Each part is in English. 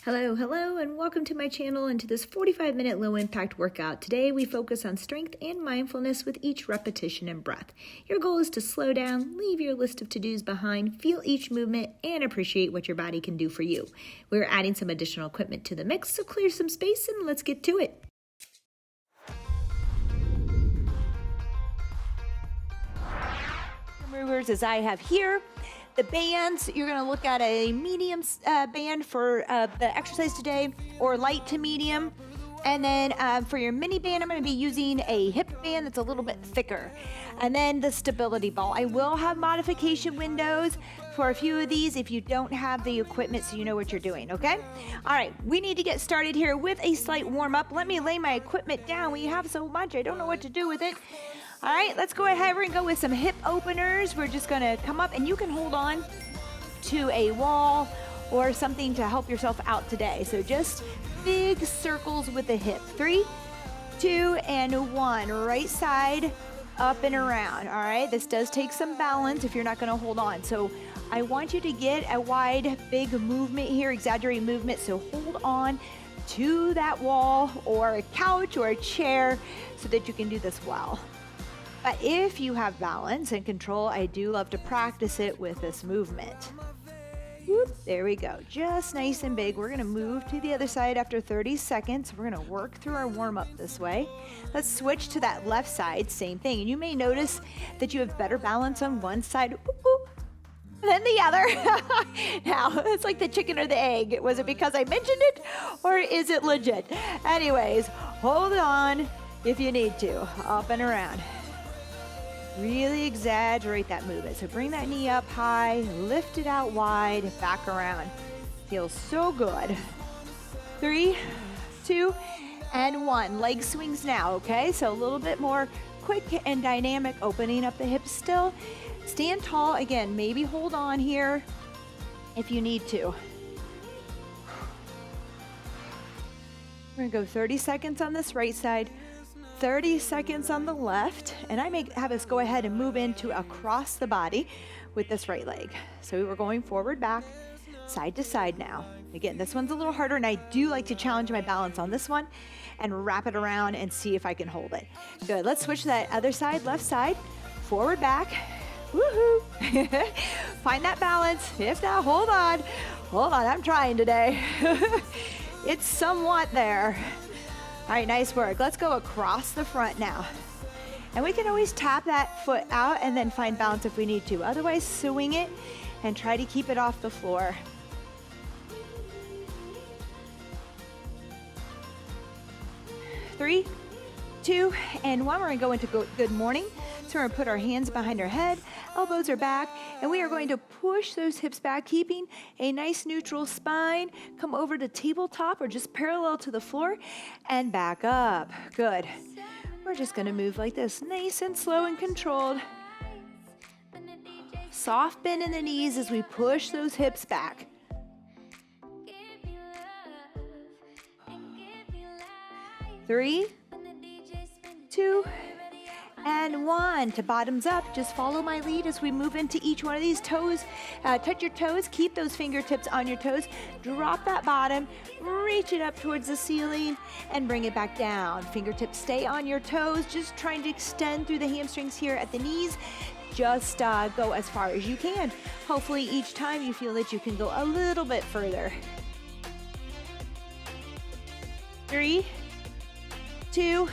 Hello, and welcome to my channel and to this 45-minute low-impact workout. Today, we focus on strength and mindfulness with each repetition and breath. Your goal is to slow down, leave your list of to-dos behind, feel each movement, and appreciate what your body can do for you. We're adding some additional equipment to the mix, so clear some space and let's get to it. Movers as I have here. The bands, you're going to look at a medium band for the exercise today, or light to medium. And then for your mini band, I'm going to be using a hip band that's a little bit thicker. And then the stability ball. I will have modification windows for a few of these if you don't have the equipment so you know what you're doing, okay? All right, we need to get started here with a slight warm up. Let me lay my equipment down. We have so much, I don't know what to do with it. All right, let's go ahead. We're gonna go with some hip openers. We're just gonna come up and you can hold on to a wall or something to help yourself out today. So just big circles with the hip. 3, 2, and 1. Right side, up and around. All right, this does take some balance if you're not gonna hold on. So I want you to get a wide, big movement here, exaggerated movement. So hold on to that wall or a couch or a chair so that you can do this well. But if you have balance and control, I do love to practice it with this movement. Whoop, there we go. Just nice and big. We're gonna move to the other side after 30 seconds. We're gonna work through our warm up this way. Let's switch to that left side, same thing. And you may notice that you have better balance on one side than the other. Now, it's like the chicken or the egg. Was it because I mentioned it or is it legit? Anyways, hold on if you need to, up and around. Really exaggerate that movement. So bring that knee up high, lift it out wide, back around. Feels so good. 3, 2, and 1. Leg swings now, okay? So a little bit more quick and dynamic, opening up the hips still. Stand tall. Again, maybe hold on here if you need to. We're gonna go 30 seconds on this right side, 30 seconds on the left, and I may have us go ahead and move into across the body with this right leg. So we're going forward, back, side to side now. Again, this one's a little harder, and I do like to challenge my balance on this one and wrap it around and see if I can hold it. Good, let's switch to that other side, left side, forward, back, woohoo. Find that balance. If not, hold on, I'm trying today. It's somewhat there. All right, nice work. Let's go across the front now. And we can always tap that foot out and then find balance if we need to. Otherwise, swing it and try to keep it off the floor. Three, 2, and 1. We're gonna go into good morning. So we're gonna put our hands behind our head, elbows are back, and we are going to push those hips back, keeping a nice neutral spine. Come over to tabletop or just parallel to the floor and back up. Good. We're just gonna move like this, nice and slow and controlled. Soft bend in the knees as we push those hips back. 3, 2, and 1. To bottoms up, just follow my lead as we move into each one of these toes. Touch your toes, keep those fingertips on your toes. Drop that bottom, reach it up towards the ceiling, and bring it back down. Fingertips stay on your toes, just trying to extend through the hamstrings here at the knees. Just go as far as you can. Hopefully each time you feel that you can go a little bit further. 3, 2,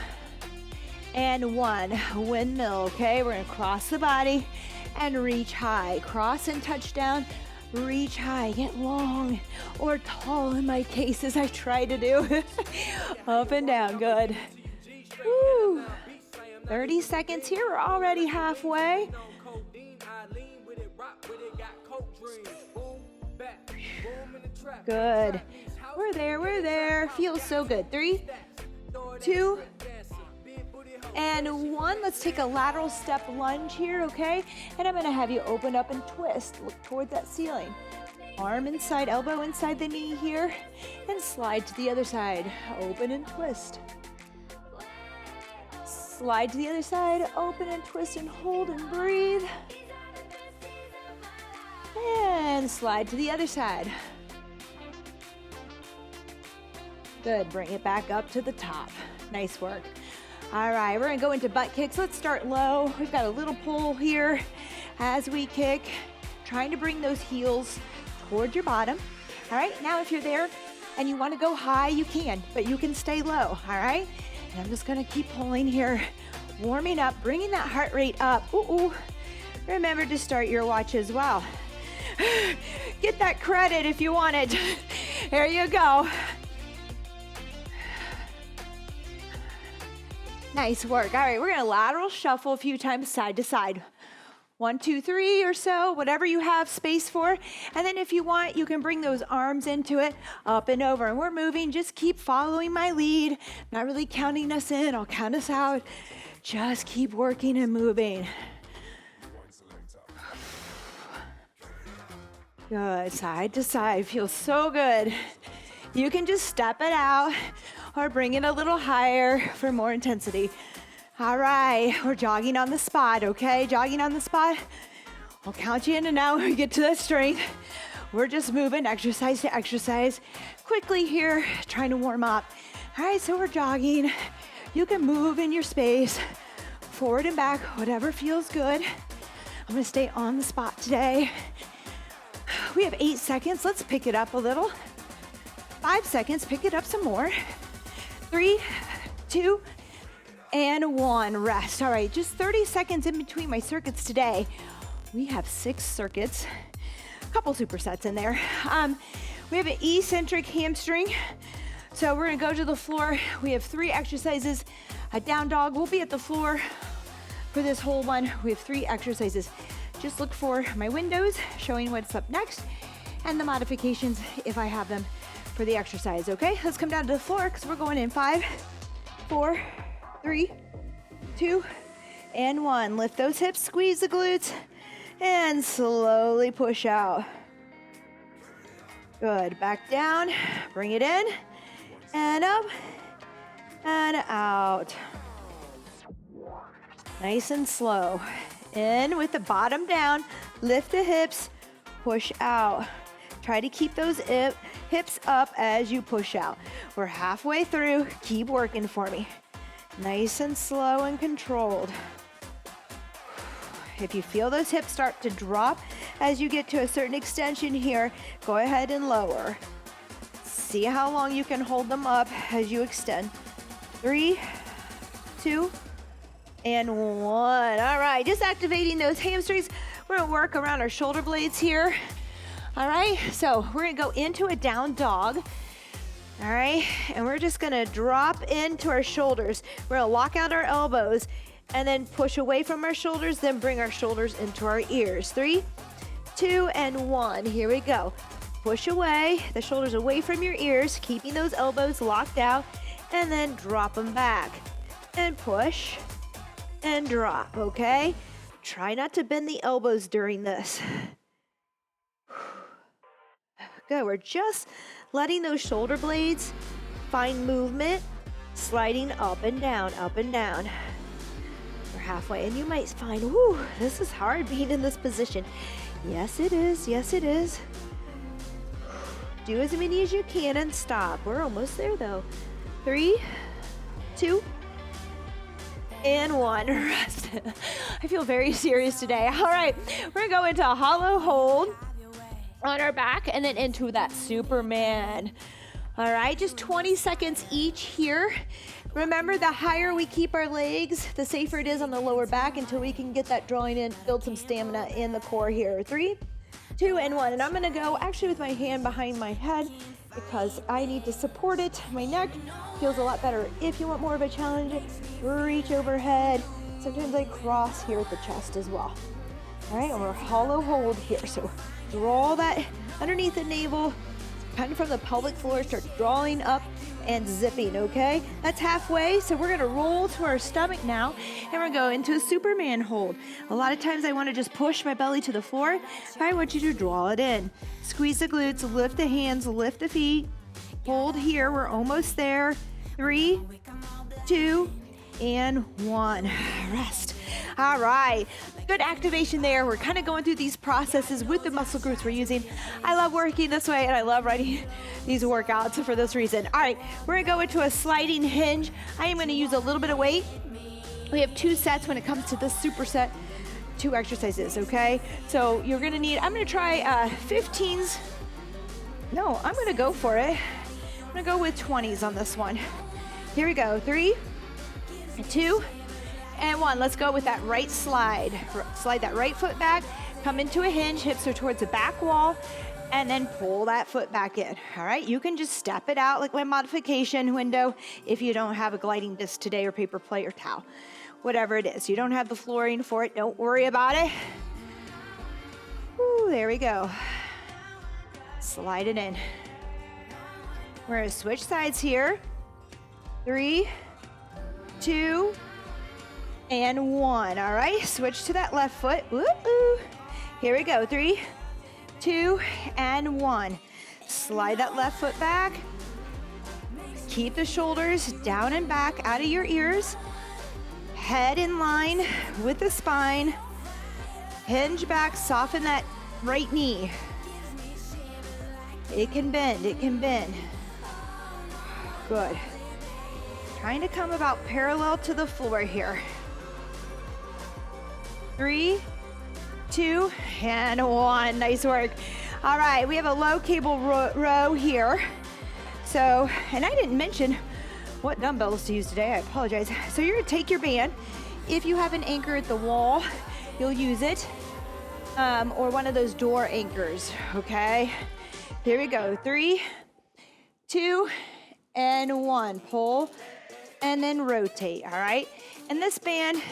and 1. Windmill, okay? We're gonna cross the body and reach high. Cross and touch down, reach high. Get long or tall in my case as I try to do. Up and down, good. Woo. 30 seconds here, we're already halfway. Good. We're there. Feels so good. 3, 2, and 1. Let's take a lateral step lunge here, okay? And I'm gonna have you open up and twist. Look toward that ceiling. Arm inside, elbow inside the knee here, and slide to the other side. Open and twist. Slide to the other side, open and twist and hold and breathe. And slide to the other side. Good, bring it back up to the top. Nice work. All right, we're gonna go into butt kicks. Let's start low. We've got a little pull here as we kick, trying to bring those heels towards your bottom. All right, now if you're there and you wanna go high, you can, but you can stay low, all right? And I'm just gonna keep pulling here, warming up, bringing that heart rate up. Ooh. Remember to start your watch as well. Get that credit if you want it. There you go. Nice work. All right, we're gonna lateral shuffle a few times side to side. 1, 2, 3 or so, whatever you have space for. And then if you want, you can bring those arms into it, up and over. And we're moving, just keep following my lead. Not really counting us in, I'll count us out. Just keep working and moving. Good, side to side, feels so good. You can just step it out or bring it a little higher for more intensity. All right, we're jogging on the spot, okay? Jogging on the spot. I'll count you in and out when we get to that strength. We're just moving exercise to exercise quickly here, trying to warm up. All right, so we're jogging. You can move in your space, forward and back, whatever feels good. I'm gonna stay on the spot today. We have 8 seconds, let's pick it up a little. 5 seconds, pick it up some more. 3, 2, and 1, rest. All right, just 30 seconds in between my circuits today. We have 6 circuits, a couple supersets in there. We have an eccentric hamstring. So we're gonna go to the floor. We have 3 exercises. A down dog, we'll be at the floor for this whole one. We have 3 exercises. Just look for my windows showing what's up next and the modifications if I have them for the exercise, okay? Let's come down to the floor because we're going in 5, 4, 3, 2, and 1. Lift those hips, squeeze the glutes, and slowly push out. Good, back down, bring it in, and up, and out. Nice and slow. In with the bottom down, lift the hips, push out. Try to keep those hips up as you push out. We're halfway through, keep working for me. Nice and slow and controlled. If you feel those hips start to drop as you get to a certain extension here, go ahead and lower. See how long you can hold them up as you extend. 3, 2, and 1. All right, just activating those hamstrings. We're gonna work around our shoulder blades here. All right, so we're gonna go into a down dog. All right, and we're just gonna drop into our shoulders. We're gonna lock out our elbows and then push away from our shoulders, then bring our shoulders into our ears. 3, 2, and 1. Here we go. Push away, the shoulders away from your ears, keeping those elbows locked out, and then drop them back. And push, and drop, okay? Try not to bend the elbows during this. Good, we're just letting those shoulder blades find movement, sliding up and down, up and down. We're halfway, and you might find, whoo, this is hard being in this position. Yes, it is, yes, it is. Do as many as you can and stop. We're almost there though. 3, 2, and 1, rest. I feel very serious today. All right, we're gonna go into a hollow hold on our back and then into that Superman. All right, just 20 seconds each here. Remember, the higher we keep our legs, the safer it is on the lower back until we can get that drawing in, build some stamina in the core here. 3, 2, and 1. And I'm gonna go actually with my hand behind my head because I need to support it. My neck feels a lot better. If you want more of a challenge, reach overhead. Sometimes I cross here at the chest as well. All right, and we're hollow hold here. So draw that underneath the navel, kind of from the pelvic floor, start drawing up and zipping, okay? That's halfway, so we're gonna roll to our stomach now, and we're gonna go into a Superman hold. A lot of times I wanna just push my belly to the floor. I want you to draw it in. Squeeze the glutes, lift the hands, lift the feet. Hold here, we're almost there. 3, 2, and 1. Rest. All right, good activation there. We're kind of going through these processes with the muscle groups we're using. I love working this way, and I love writing these workouts for this reason. All right, we're gonna go into a sliding hinge. I am gonna use a little bit of weight. We have 2 sets when it comes to this superset, 2 exercises, okay? So you're gonna need, I'm gonna try 15s. No, I'm gonna go for it. I'm gonna go with 20s on this one. Here we go, 3, 2, and 1. Let's go with that right slide. Slide that right foot back, come into a hinge, hips are towards the back wall, and then pull that foot back in. All right, you can just step it out like my modification window if you don't have a gliding disc today or paper plate or towel. Whatever it is, you don't have the flooring for it, don't worry about it. Ooh, there we go. Slide it in. We're gonna switch sides here. 3, 2, and 1. All right, switch to that left foot. Woo-hoo. Here we go, 3, 2, and 1. Slide that left foot back. Keep the shoulders down and back out of your ears. Head in line with the spine. Hinge back, soften that right knee. It can bend, it can bend. Good. Trying to come about parallel to the floor here. 3, 2, and 1. Nice work. All right, we have a low cable row here. So, and I didn't mention what dumbbells to use today, I apologize. So you're gonna take your band. If you have an anchor at the wall, you'll use it, or one of those door anchors, okay? Here we go, 3, 2, and 1. Pull, and then rotate, all right? And this band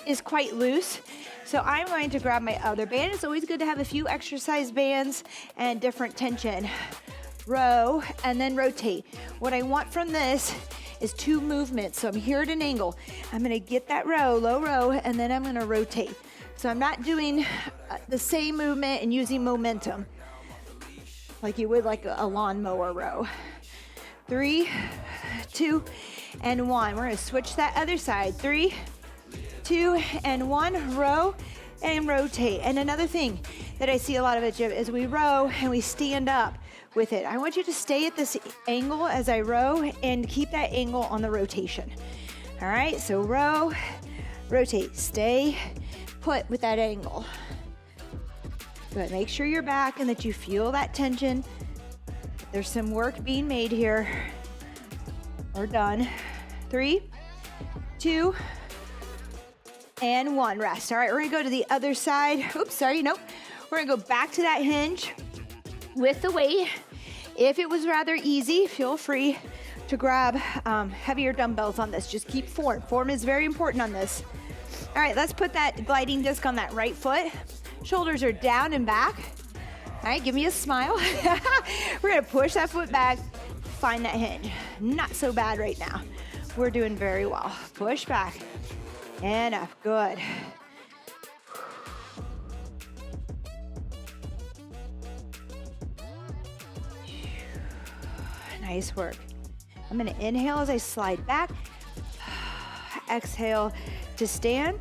is quite loose, so I'm going to grab my other band. It's always good to have a few exercise bands and different tension. Row, and then rotate. What I want from this is 2 movements. So I'm here at an angle. I'm gonna get that row, low row, and then I'm gonna rotate. So I'm not doing the same movement and using momentum like you would like a lawnmower row. 3, 2, and 1. We're gonna switch that other side. 3, 2, and 1. Row and rotate. And another thing that I see a lot of at gym is we row and we stand up with it. I want you to stay at this angle as I row and keep that angle on the rotation. All right, so row, rotate, stay put with that angle. But make sure you're back and that you feel that tension. There's some work being made here. We're done. 3, 2, and 1. Rest. All right, we're gonna go to the other side. Oops, sorry, nope. We're gonna go back to that hinge with the weight. If it was rather easy, feel free to grab heavier dumbbells on this. Just keep form. Form is very important on this. All right, let's put that gliding disc on that right foot. Shoulders are down and back. All right, give me a smile. We're gonna push that foot back, find that hinge. Not so bad right now. We're doing very well. Push back and up, good. Nice work. I'm gonna inhale as I slide back. Exhale to stand.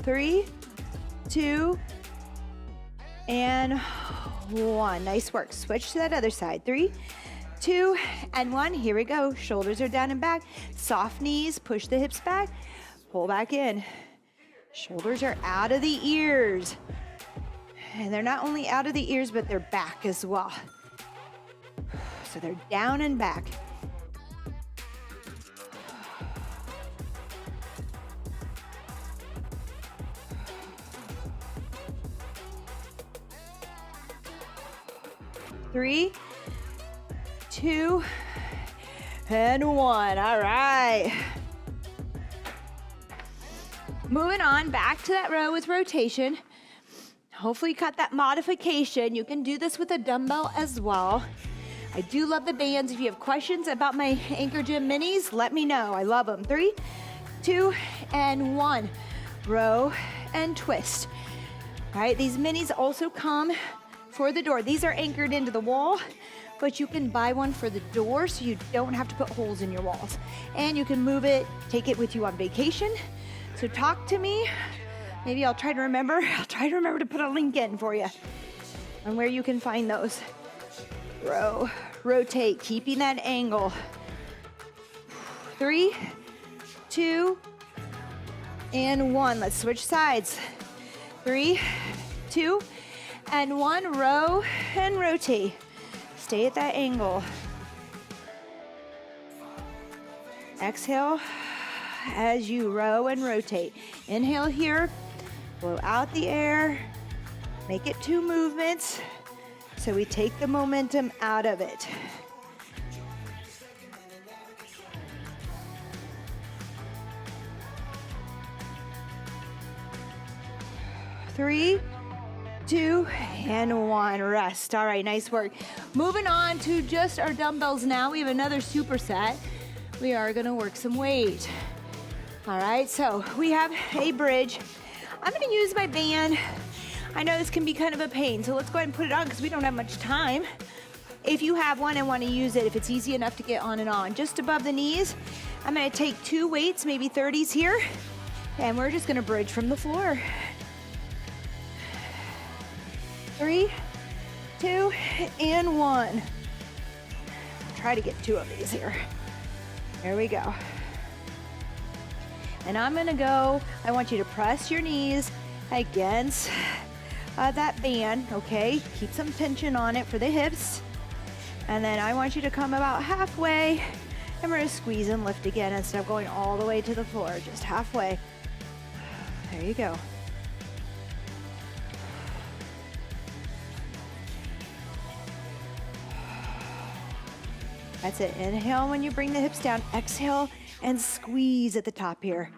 3, 2, and 1. Nice work. Switch to that other side. 3, 2, and 1. Here we go. Shoulders are down and back. Soft knees. Push the hips back. Pull back in. Shoulders are out of the ears. And they're not only out of the ears, but they're back as well. So they're down and back. Three, 2, and 1. All right. Moving on back to that row with rotation. Hopefully you caught that modification. You can do this with a dumbbell as well. I do love the bands. If you have questions about my Anchor Gym minis, let me know. I love them. 3, 2, and 1. Row and twist. All right, these minis also come for the door. These are anchored into the wall, but you can buy one for the door so you don't have to put holes in your walls. And you can move it, take it with you on vacation, So talk to me. Maybe I'll try to remember. I'll try to remember to put a link in for you on where you can find those. Row, rotate, keeping that angle. 3, 2, and 1. Let's switch sides. 3, 2, and 1. Row and rotate. Stay at that angle. Exhale as you row and rotate. Inhale here, blow out the air, make it 2 movements so we take the momentum out of it. Three, 2, and 1. Rest. All right, nice work. Moving on to just our dumbbells now. We have another superset. We are gonna work some weight. All right, so we have a bridge. I'm gonna use my band. I know this can be kind of a pain, so let's go ahead and put it on because we don't have much time. If you have one and wanna use it, if it's easy enough to get on and on. Just above the knees, I'm gonna take 2 weights, maybe 30s here, and we're just gonna bridge from the floor. 3, 2, and 1. Try to get 2 of these here. There we go. And I'm gonna go, I want you to press your knees against that band, okay? Keep some tension on it for the hips. And then I want you to come about halfway, and we're gonna squeeze and lift again instead of going all the way to the floor, just halfway. There you go. That's it. Inhale when you bring the hips down. Exhale and squeeze at the top here.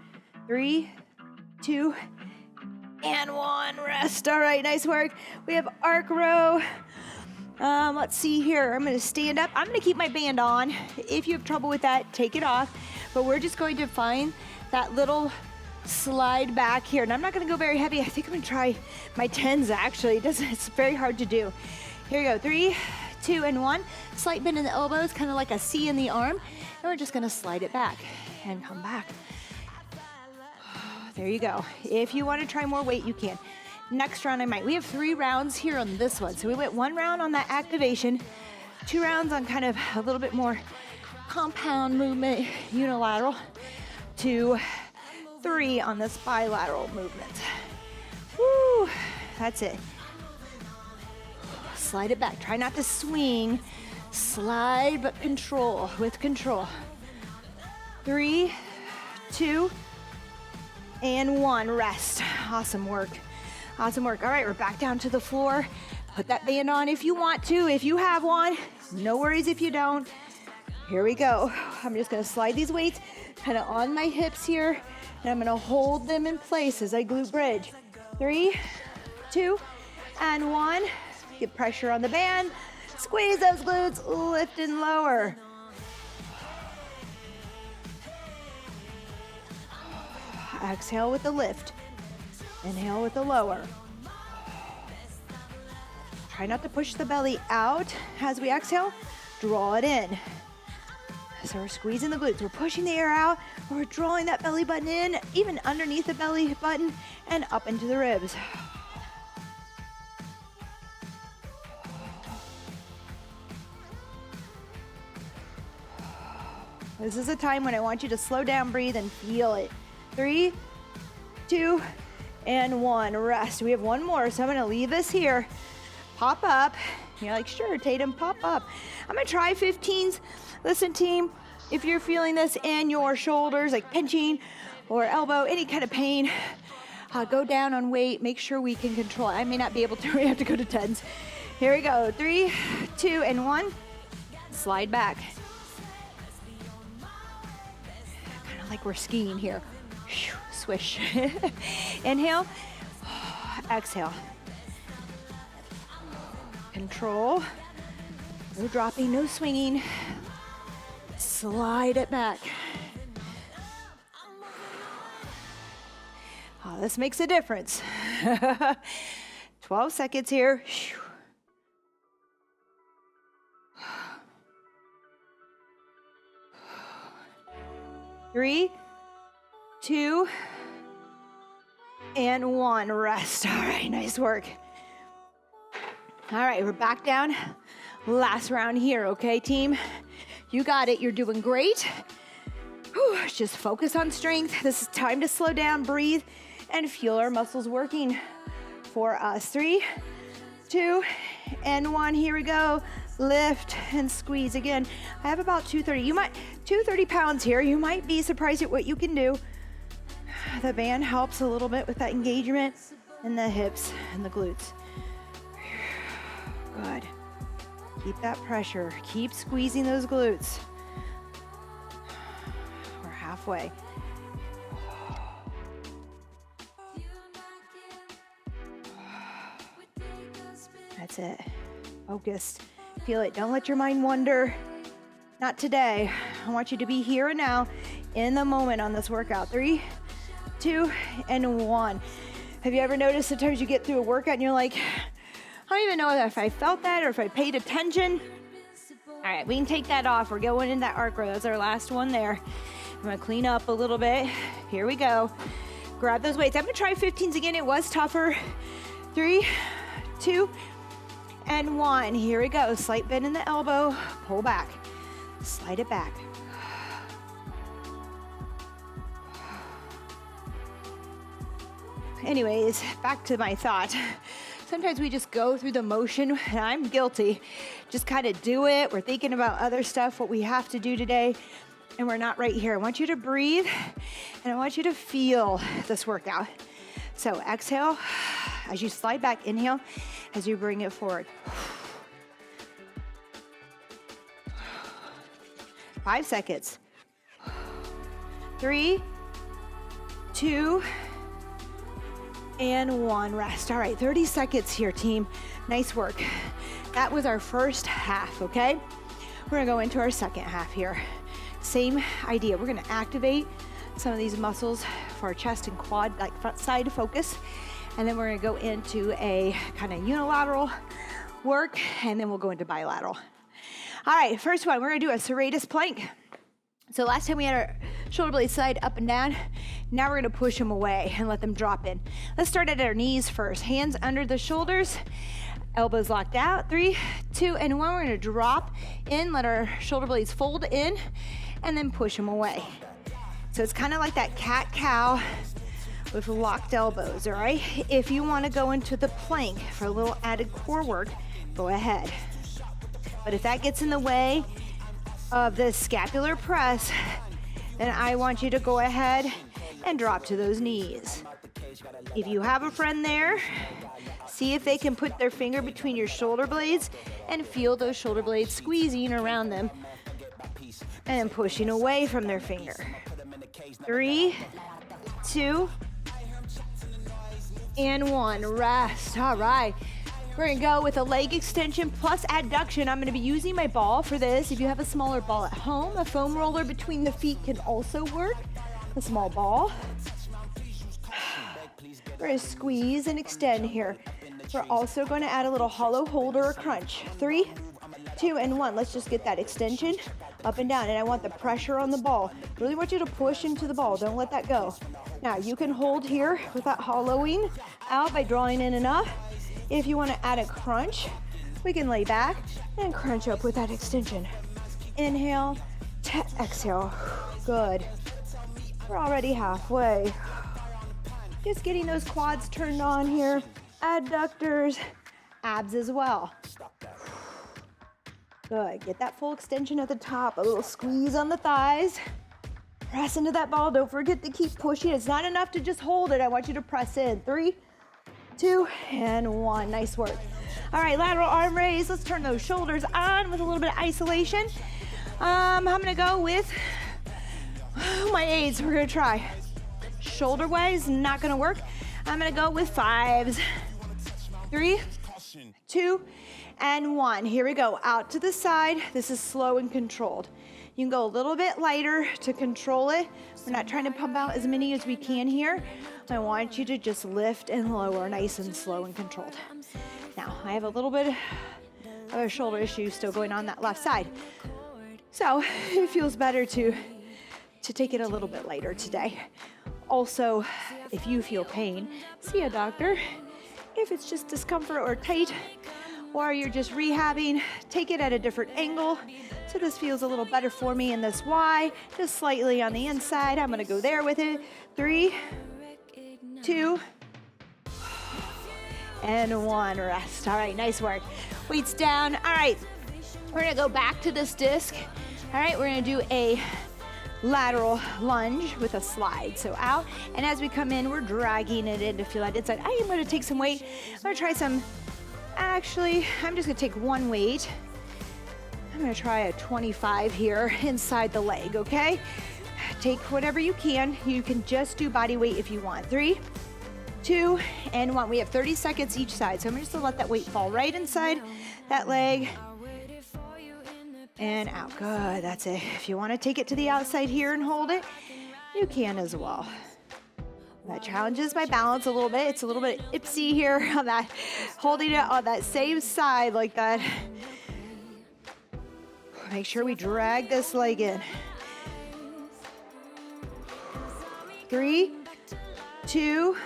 3, 2, and 1. Rest. All right, nice work. We have arc row. Let's see here. I'm going to stand up. I'm going to keep my band on. If you have trouble with that, take it off. But we're just going to find that little slide back here. And I'm not going to go very heavy. I think I'm going to try my 10s actually. It's very hard to do. Here we go. 3, 2, and 1. Slight bend in the elbows, kind of like a C in the arm. And we're just gonna slide it back and come back. There you go. If you want to try more weight, you can. Next round I might. We have 3 rounds here on this one. So we went 1 round on that activation, 2 rounds on kind of a little bit more compound movement, unilateral, 2, 3 on this bilateral movement. Woo, that's it. Slide it back. Try not to swing. Slide, but control, with control. 3, 2, and 1. Rest. Awesome work. Awesome work. All right, we're back down to the floor. Put that band on if you want to. If you have one, no worries if you don't. Here we go. I'm just gonna slide these weights kind of on my hips here, and I'm gonna hold them in place as I glute bridge. 3, 2, and 1. Get pressure on the band. Squeeze those glutes, lift and lower. Exhale with the lift. Inhale with the lower. Try not to push the belly out as we exhale. Draw it in. So we're squeezing the glutes. We're pushing the air out. We're drawing that belly button in, even underneath the belly button and up into the ribs. This is a time when I want you to slow down, breathe, and feel it. 3, 2, and 1. Rest. We have 1 more, so I'm going to leave this here. Pop up. You're like, sure, Tatum, pop up. I'm going to try 15s. Listen, team, if you're feeling this in your shoulders, like pinching or elbow, any kind of pain, go down on weight. Make sure we can control it. I may not be able to. We have to go to 10s. Here we go. 3, 2, and 1. Slide back. Like we're skiing here. Swish. Inhale. Exhale. Control. No dropping, no swinging. Slide it back. Oh, this makes a difference. 12 seconds here. 3, 2, and 1, rest. All right, nice work. All right, we're back down. Last round here, okay, team? You got it, you're doing great. Whew, just focus on strength. This is time to slow down, breathe, and feel our muscles working for us. 3, 2, and 1, here we go. Lift and squeeze. Again, I have about 230 pounds here. You might be surprised at what you can do. The band helps a little bit with that engagement in the hips and the glutes. Good. Keep that pressure. Keep squeezing those glutes. We're halfway. That's it. Focused. Feel it. Don't let your mind wander. Not today. I want you to be here and now in the moment on this workout. 3, 2, and 1. Have you ever noticed sometimes you get through a workout and you're like, I don't even know if I felt that or if I paid attention. All right, we can take that off. We're going in that arc row. That's our last one there. I'm gonna clean up a little bit. Here we go. Grab those weights. I'm gonna try 15s again. It was tougher. 3, 2, and 1. Here we go. Slight bend in the elbow. Pull back. Slide it back. Anyways, back to my thought. Sometimes we just go through the motion, and I'm guilty. Just kind of do it. We're thinking about other stuff, what we have to do today, and we're not right here. I want you to breathe, and I want you to feel this workout. So exhale as you slide back. Inhale as you bring it forward. 5 seconds. 3, 2, and 1. Rest. All right, 30 seconds here, team. Nice work. That was our first half, okay? We're gonna go into our second half here. Same idea. We're gonna activate some of these muscles for our chest and quad, like front side focus. And then we're gonna go into a kind of unilateral work, and then we'll go into bilateral. All right, first one, we're gonna do a serratus plank. So last time we had our shoulder blades slide up and down. Now we're gonna push them away and let them drop in. Let's start at our knees first. Hands under the shoulders, elbows locked out. 3, 2, and 1. We're gonna drop in, let our shoulder blades fold in, and then push them away. So it's kind of like that cat-cow with locked elbows, all right? If you wanna go into the plank for a little added core work, go ahead. But if that gets in the way of the scapular press, then I want you to go ahead and drop to those knees. If you have a friend there, see if they can put their finger between your shoulder blades and feel those shoulder blades squeezing around them and pushing away from their finger. 3, 2, and 1. Rest. All right. We're gonna go with a leg extension plus adduction. I'm gonna be using my ball for this. If you have a smaller ball at home, a foam roller between the feet can also work. A small ball. We're gonna squeeze and extend here. We're also gonna add a little hollow hold or a crunch. 3, 2, and 1. Let's just get that extension up and down. And I want the pressure on the ball. Really want you to push into the ball. Don't let that go. Now you can hold here without hollowing out by drawing in enough. If you want to add a crunch, we can lay back and crunch up with that extension. Inhale, exhale. Good. We're already halfway. Just getting those quads turned on here. Adductors, abs as well. Good. Get that full extension at the top. A little squeeze on the thighs. Press into that ball. Don't forget to keep pushing. It's not enough to just hold it. I want you to press in. 3, 2, and 1. Nice work. All right, lateral arm raise. Let's turn those shoulders on with a little bit of isolation. I'm gonna go with my aids. We're gonna try. Shoulder wise, not gonna work. I'm gonna go with 5s. 3, 2, and 1. Here we go. Out to the side. This is slow and controlled. You can go a little bit lighter to control it. We're not trying to pump out as many as we can here. I want you to just lift and lower, nice and slow and controlled. Now, I have a little bit of a shoulder issue still going on that left side. So it feels better to take it a little bit lighter today. Also, if you feel pain, see a doctor. If it's just discomfort or tight, or you're just rehabbing, take it at a different angle. So this feels a little better for me in this Y, just slightly on the inside. I'm gonna go there with it. 3, 2, and 1, rest. All right, nice work. Weights down. All right, we're gonna go back to this disc. All right, we're gonna do a lateral lunge with a slide. So out, and as we come in, we're dragging it in to feel that inside. I am gonna take some weight. I'm gonna try some, actually, I'm just gonna take one weight. I'm gonna try a 25 here inside the leg, okay? Take whatever you can. You can just do body weight if you want. 3, 2, and 1. We have 30 seconds each side. So I'm just gonna let that weight fall right inside that leg. And out. Good, that's it. If you want to take it to the outside here and hold it, you can as well. That challenges my balance a little bit. It's a little bit ipsy here on that, holding it on that same side like that. Make sure we drag this leg in. 3, 2,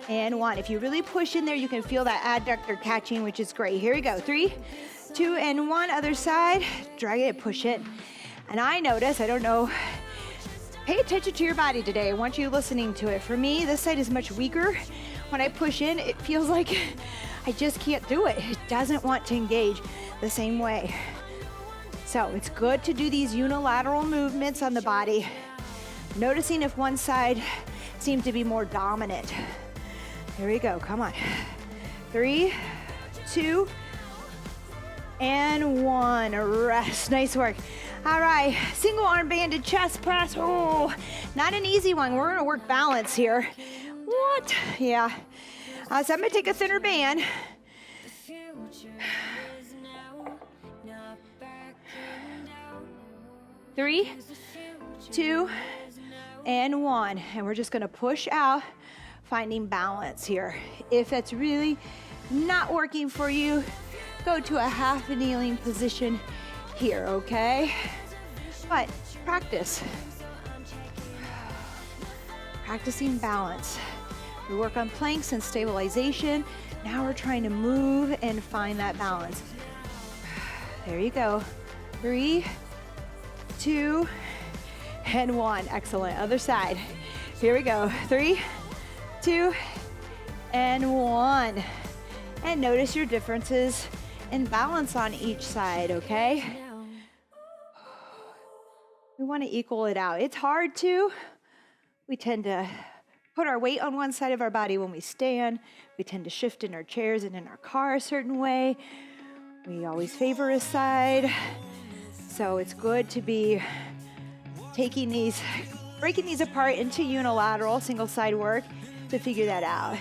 and 1. If you really push in there, you can feel that adductor catching, which is great. Here we go. 3, 2, and 1. Other side. Drag it, push it. And I notice, I don't know, pay attention to your body today. I want you listening to it. For me, this side is much weaker. When I push in, it feels like I just can't do it. It doesn't want to engage the same way. So it's good to do these unilateral movements on the body, noticing if one side seems to be more dominant. Here we go, come on. 3, 2, and 1, rest, nice work. All right, single arm banded chest press. Oh, not an easy one. We're gonna work balance here. What? Yeah. So I'm gonna take a thinner band. 3, 2, and 1. And we're just gonna push out, finding balance here. If that's really not working for you, go to a half kneeling position here, okay? But practice. Practicing balance. We work on planks and stabilization. Now we're trying to move and find that balance. There you go. 3, 2, and 1. Excellent. Other side. Here we go. 3, 2, and 1. And notice your differences in balance on each side, okay? We want to equal it out. It's hard to. We tend to put our weight on one side of our body when we stand. We tend to shift in our chairs and in our car a certain way. We always favor a side. So it's good to be taking these, breaking these apart into unilateral, single side work to figure that out.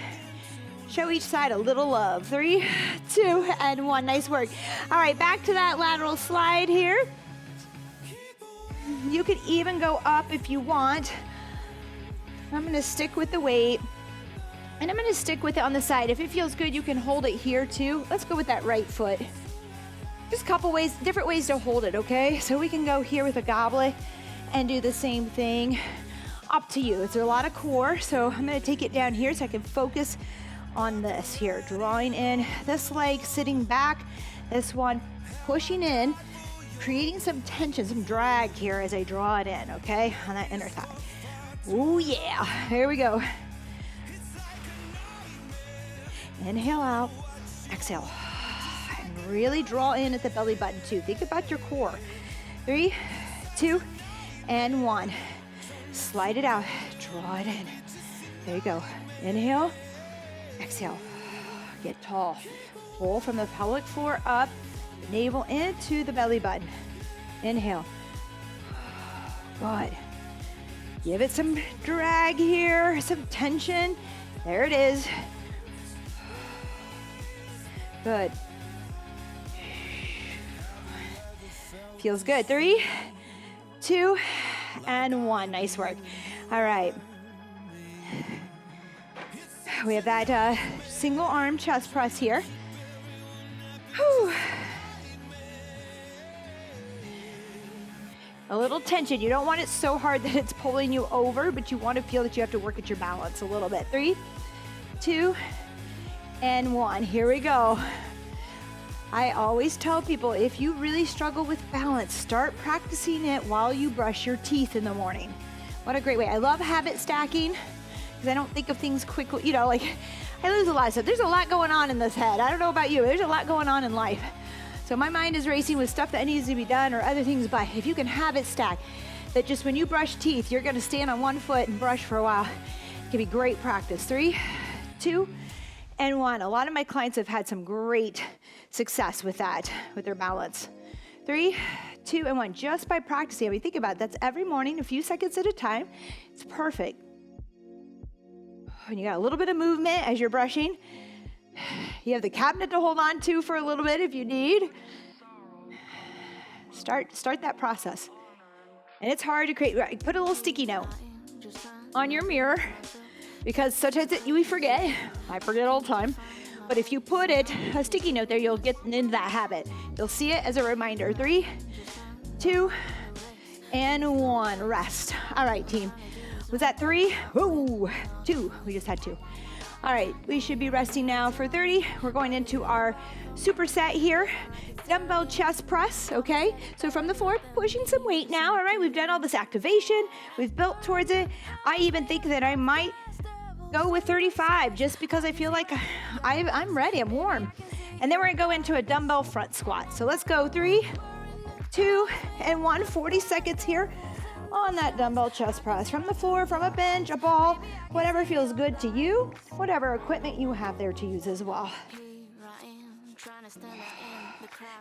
Show each side a little love. 3, 2, and 1. Nice work. All right, back to that lateral slide here. You could even go up if you want. I'm gonna stick with the weight, and I'm gonna stick with it on the side. If it feels good, you can hold it here too. Let's go with that right foot. Just a couple ways, different ways to hold it, okay? So we can go here with a goblet and do the same thing. Up to you. It's a lot of core, so I'm gonna take it down here so I can focus on this here. Drawing in this leg, sitting back, this one pushing in, creating some tension, some drag here as I draw it in, okay? On that inner thigh. Oh yeah, here we go. Inhale out, exhale. And really draw in at the belly button too. Think about your core. 3, 2, and 1. Slide it out, draw it in. There you go. Inhale, exhale. Get tall. Pull from the pelvic floor up, navel into the belly button. Inhale. Good. Give it some drag here, some tension. There it is. Good. Feels good. 3, 2, and 1. Nice work. All right. We have that single arm chest press here. Whew. A little tension. You don't want it so hard that it's pulling you over, but you want to feel that you have to work at your balance a little bit. 3, 2, and 1. Here we go. I always tell people, if you really struggle with balance, start practicing it while you brush your teeth in the morning. What a great way. I love habit stacking because I don't think of things quickly. You know, like I lose a lot of stuff. There's a lot going on in this head. I don't know about you. There's a lot going on in life. So my mind is racing with stuff that needs to be done or other things, but if you can habit stack, that just when you brush teeth, you're gonna stand on one foot and brush for a while. It can be great practice. 3, 2, and 1. A lot of my clients have had some great success with that, with their balance. 3, 2, and 1, just by practicing. I mean, think about it. That's every morning, a few seconds at a time. It's perfect. And you got a little bit of movement as you're brushing. You have the cabinet to hold on to for a little bit if you need. Start that process. And it's hard to create. Put a little sticky note on your mirror because sometimes we forget. I forget all the time. But if you put a sticky note there, you'll get into that habit. You'll see it as a reminder. 3, 2, and 1. Rest. All right, team. Was that 3? Ooh, 2. We just had 2. All right, we should be resting now for 30. We're going into our superset here. Dumbbell chest press, okay? So from the floor, pushing some weight now, all right? We've done all this activation. We've built towards it. I even think that I might go with 35 just because I feel like I'm ready, I'm warm. And then we're gonna go into a dumbbell front squat. So let's go 3, 2, and 1, 40 seconds here on that dumbbell chest press. From the floor, from a bench, a ball, whatever feels good to you, whatever equipment you have there to use as well. I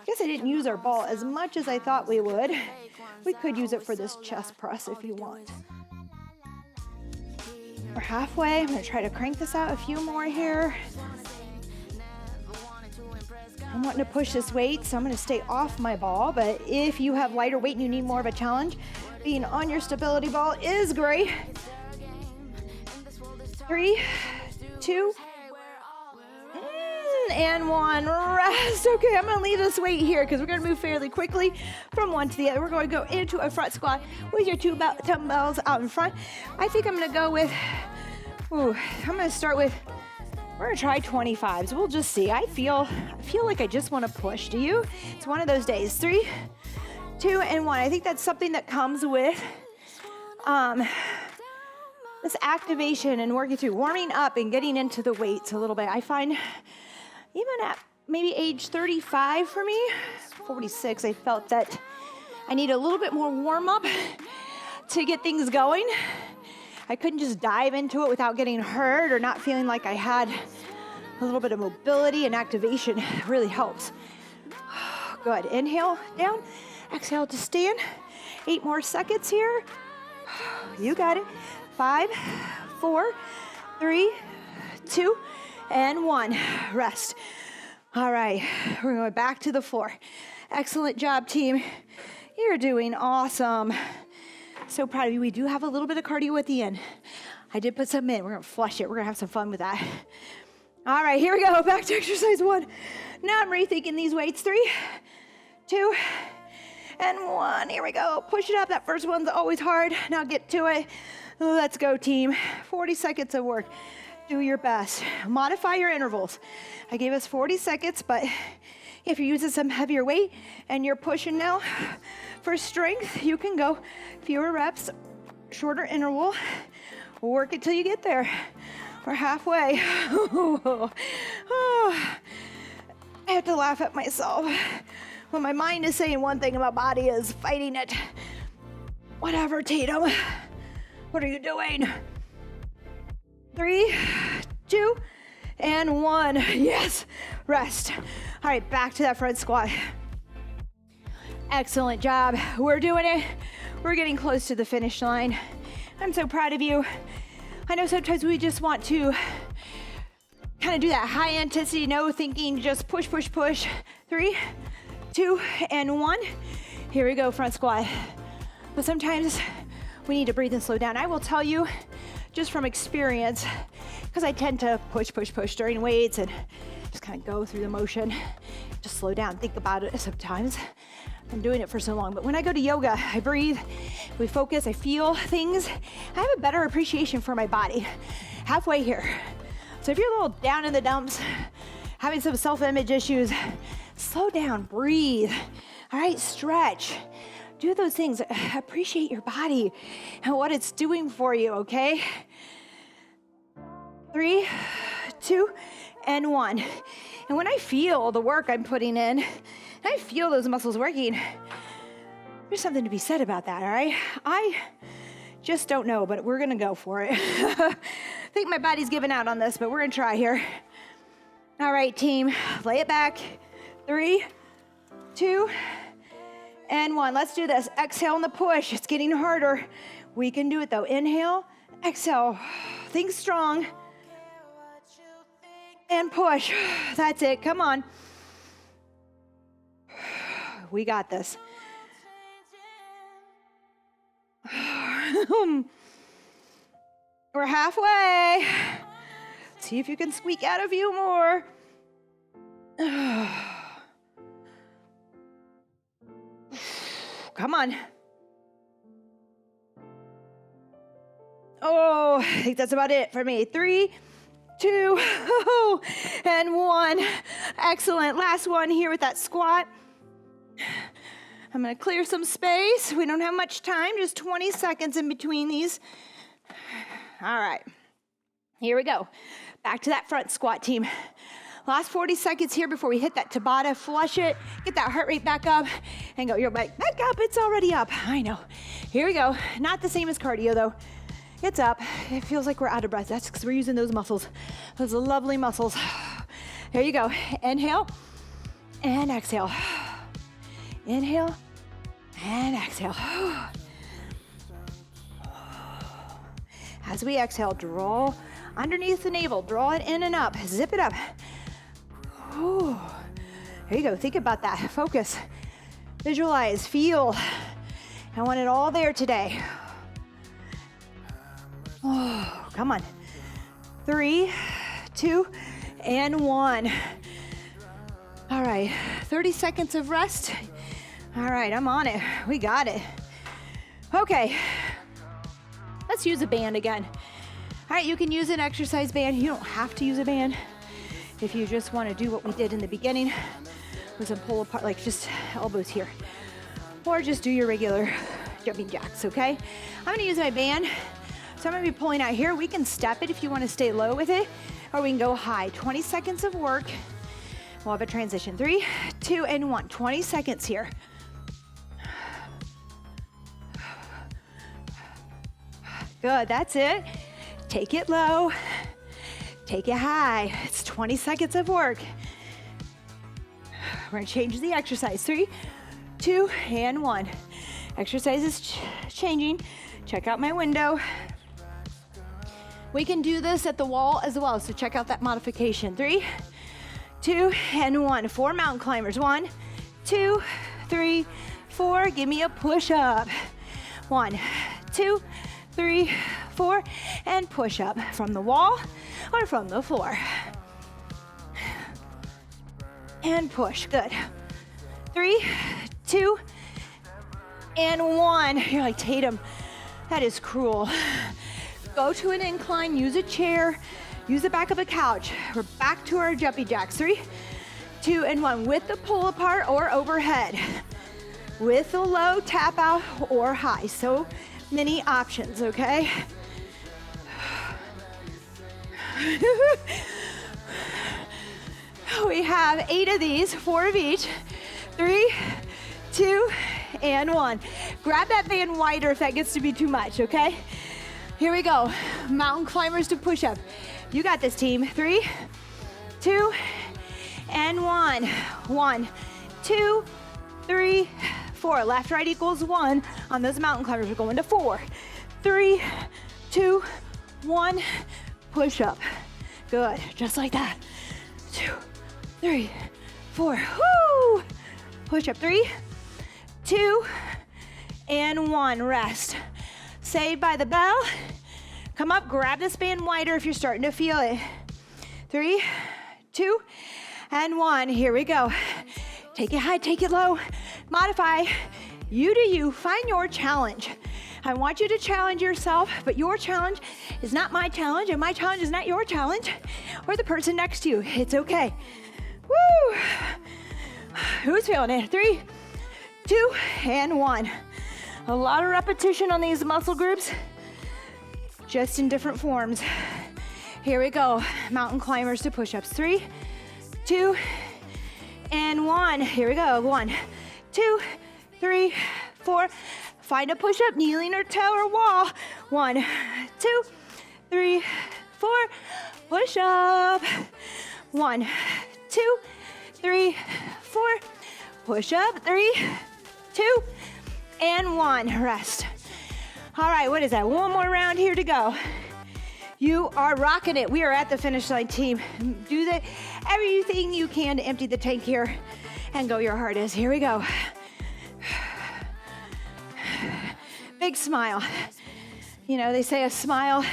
guess I didn't use our ball as much as I thought we would. We could use it for this chest press if you want. We're halfway. I'm gonna try to crank this out a few more here. I'm wanting to push this weight, so I'm gonna stay off my ball, but if you have lighter weight and you need more of a challenge, being on your stability ball is great. 3, 2, and 1. Rest. Okay, I'm gonna leave this weight here because we're gonna move fairly quickly from one to the other. We're going to go into a front squat with your 2 dumbbells out in front. I think I'm gonna go with, I'm gonna start with, we're gonna try 25s. We'll just see. I feel like I just wanna push. Do you? It's one of those days. 3, 2, and 1. I think that's something that comes with this activation and working through, warming up and getting into the weights a little bit. I find even at maybe age 35 for me, 46, I felt that I need a little bit more warm up to get things going. I couldn't just dive into it without getting hurt or not feeling like I had a little bit of mobility, and activation really helps. Good. Inhale down, exhale to stand. 8 more seconds here. You got it. 5, 4, 3, 2, and 1. Rest. All right, we're going back to the floor. Excellent job, team. You're doing awesome. So proud of you. We do have a little bit of cardio at the end. I did put some in. We're going to flush it. We're going to have some fun with that. All right, here we go. Back to exercise 1. Now I'm rethinking these weights. 3, 2, and 1. Here we go. Push it up. That first one's always hard. Now get to it. Let's go, team. 40 seconds of work. Do your best. Modify your intervals. I gave us 40 seconds, but if you're using some heavier weight and you're pushing now for strength, you can go fewer reps, shorter interval. Work it till you get there. We're halfway. I have to laugh at myself. When my mind is saying one thing and my body is fighting it. Whatever, Tatum. What are you doing? 3, 2, and 1. Yes, rest. All right, back to that front squat. Excellent job. We're doing it. We're getting close to the finish line. I'm so proud of you. I know sometimes we just want to kind of do that high intensity, no thinking, just push, push, push. 3, 2, and 1. Here we go, front squat. But sometimes we need to breathe and slow down. I will tell you, just from experience, because I tend to push, push, push during weights and just kind of go through the motion. Just slow down, think about it sometimes. I'm doing it for so long, but when I go to yoga, I breathe, we focus, I feel things. I have a better appreciation for my body. Halfway here. So if you're a little down in the dumps, having some self-image issues, slow down, breathe. All right, stretch. Do those things. Appreciate your body and what it's doing for you, okay? 3, 2, and 1. And when I feel the work I'm putting in, I feel those muscles working, there's something to be said about that, all right? I just don't know, but we're gonna go for it. I think my body's giving out on this, but we're gonna try here. All right, team, lay it back. 3, 2, and 1. Let's do this. Exhale on the push. It's getting harder. We can do it though. Inhale, exhale. Think strong. And push. That's it. Come on. We got this. We're halfway. See if you can squeak out a few more. Come on. Oh, I think that's about it for me. 3, 2, and 1. Excellent. Last one here with that squat. I'm going to clear some space. We don't have much time, just 20 seconds in between these. All right. Here we go. Back to that front squat, team. Last 40 seconds here before we hit that Tabata. Flush it. Get that heart rate back up and go. You're back up. It's already up. I know. Here we go. Not the same as cardio, though. It's up. It feels like we're out of breath. That's because we're using those muscles. Those lovely muscles. Here you go. Inhale and exhale. Inhale and exhale. As we exhale, draw underneath the navel. Draw it in and up. Zip it up. Ooh. There you go. Think about that. Focus. Visualize. Feel. I want it all there today. Oh, come on. 3, 2, and 1. All right. 30 seconds of rest. All right. I'm on it. We got it. Okay. Let's use a band again. All right. You can use an exercise band. You don't have to use a band. If you just want to do what we did in the beginning with some pull apart, like just elbows here, or just do your regular jumping jacks, okay? I'm going to use my band. So I'm going to be pulling out here. We can step it if you want to stay low with it, or we can go high. 20 seconds of work. We'll have a transition. 3, 2, and 1. 20 seconds here. Good, that's it. Take it low. Take it high. It's 20 seconds of work. We're going to change the exercise. 3, 2, and 1. Exercise is changing. Check out my window. We can do this at the wall as well, so check out that modification. 3, 2, and 1. 4 mountain climbers. 1, 2, 3, 4. Give me a push-up. 1, 2, 3, 4, and push up from the wall or from the floor. And push. Good. 3, 2, and 1. You're like, Tatum, that is cruel. Go to an incline, use a chair, use the back of a couch. We're back to our jumpy jacks. 3, 2, and 1. With the pull apart or overhead. With the low, tap out, or high. So many options, okay? We have 8 of these, 4 of each. 3, 2, and 1. Grab that band wider if that gets to be too much, okay? Here we go. Mountain climbers to push up. You got this, team. 3, 2, and 1. 1, 2, 3, 4. Left, right equals 1. On those mountain climbers, we're going to 4. 3, 2, 1. Push up. Good. Just like that. 2, 3, 4. Woo! Push up. 3, 2, and 1. Rest. Saved by the bell. Come up, grab this band wider if you're starting to feel it. 3, 2, and 1. Here we go. Take it high, take it low. Modify. You do you. Find your challenge. I want you to challenge yourself, but your challenge is not my challenge, and my challenge is not your challenge or the person next to you. It's okay. Woo! Who's feeling it? 3, 2, and 1. A lot of repetition on these muscle groups, just in different forms. Here we go. Mountain climbers to push-ups. 3, 2, and 1. Here we go. 1, 2, 3, 4. Find a push-up, kneeling or toe or wall. 1, 2, 3, 4. Push up. 1, 2, 3, 4. Push up. 3, 2, and 1. Rest. All right, what is that? One more round here to go. You are rocking it. We are at the finish line, team. Do everything you can to empty the tank here and go your hardest. Here we go. Big smile. You know, they say a smile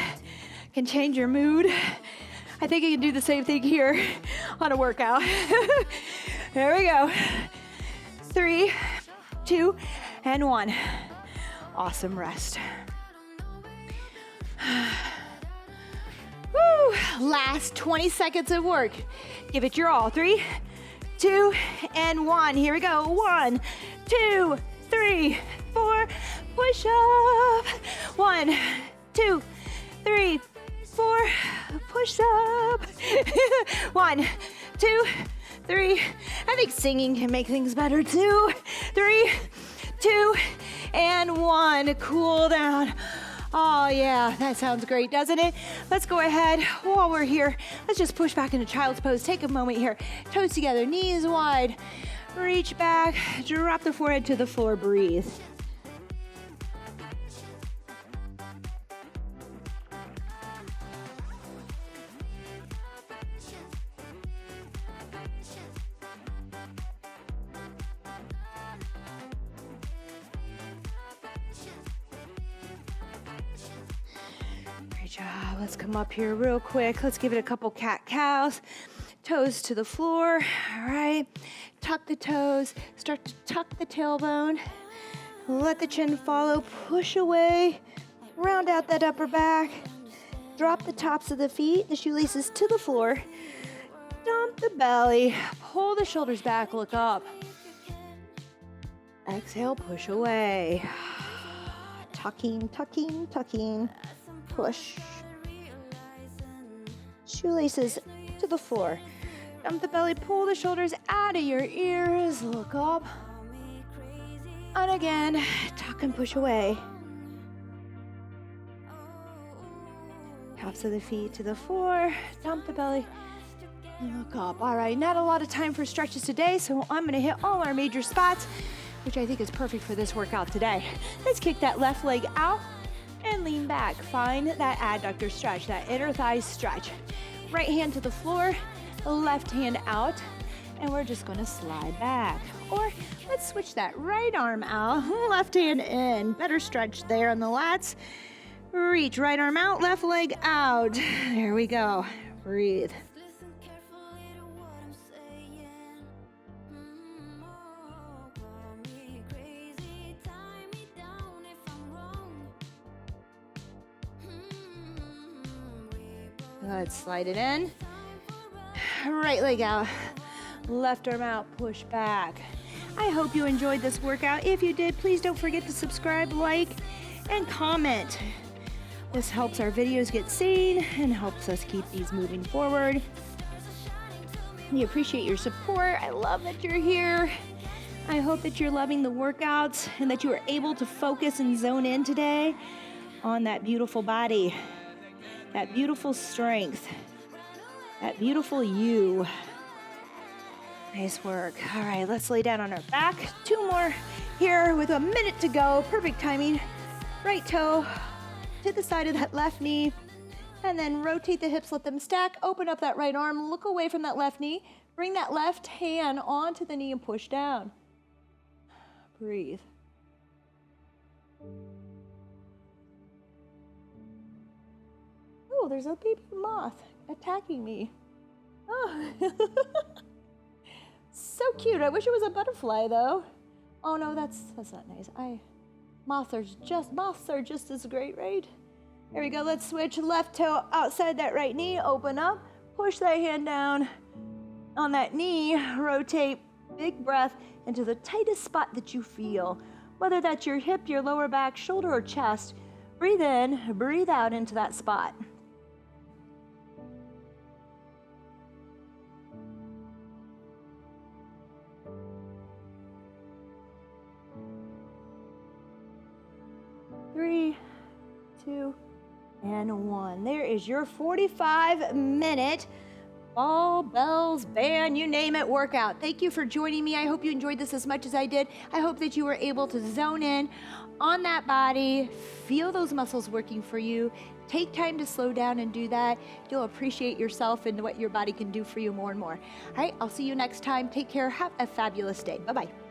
can change your mood. I think you can do the same thing here on a workout. Here we go. 3, 2, and 1. Awesome rest. Woo! Last 20 seconds of work. Give it your all. 3, 2, and 1. Here we go. 1, 2, 3, 4. Push up. 1, 2, 3, 4. Push up. 1, 2, 3. I think singing can make things better too. 3, 2, and 1. Cool down. Oh yeah, that sounds great, doesn't it? Let's go ahead, while we're here, let's just push back into child's pose. Take a moment here. Toes together, knees wide. Reach back, drop the forehead to the floor, breathe. Great job. Let's come up here real quick. Let's give it a couple cat-cows. Toes to the floor. All right. Tuck the toes. Start to tuck the tailbone. Let the chin follow. Push away. Round out that upper back. Drop the tops of the feet, the shoelaces to the floor. Dump the belly. Pull the shoulders back. Look up. Exhale. Push away. Tucking, tucking, tucking. Push. Shoelaces to the floor. Dump the belly, pull the shoulders out of your ears. Look up. And again, tuck and push away. Tops of the feet to the floor. Dump the belly and look up. All right, not a lot of time for stretches today, so I'm gonna hit all our major spots, which I think is perfect for this workout today. Let's kick that left leg out and lean back. Find that adductor stretch, that inner thigh stretch. Right hand to the floor, left hand out, and we're just gonna slide back. Or let's switch that right arm out, left hand in. Better stretch there on the lats. Reach, right arm out, left leg out. There we go. Breathe. Let's slide it in. Right leg out, left arm out, push back. I hope you enjoyed this workout. If you did, please don't forget to subscribe, like, and comment. This helps our videos get seen and helps us keep these moving forward. We appreciate your support. I love that you're here. I hope that you're loving the workouts and that you are able to focus and zone in today on that beautiful body, that beautiful strength, that beautiful you. Nice work. All right, let's lay down on our back. 2 more here with a minute to go. Perfect timing. Right toe to the side of that left knee, and then rotate the hips, let them stack. Open up that right arm, look away from that left knee. Bring that left hand onto the knee and push down. Breathe. Oh, there's a baby moth attacking me. Oh, so cute. I wish it was a butterfly though. Oh no, that's not nice. Moths are just as great, right? There we go. Let's switch left toe outside that right knee. Open up. Push that hand down on that knee. Rotate. Big breath into the tightest spot that you feel. Whether that's your hip, your lower back, shoulder, or chest. Breathe in. Breathe out into that spot. Three, 2, and 1. There is your 45-minute ball, bells, band, you name it, workout. Thank you for joining me. I hope you enjoyed this as much as I did. I hope that you were able to zone in on that body, feel those muscles working for you. Take time to slow down and do that. You'll appreciate yourself and what your body can do for you more and more. All right, I'll see you next time. Take care. Have a fabulous day. Bye-bye.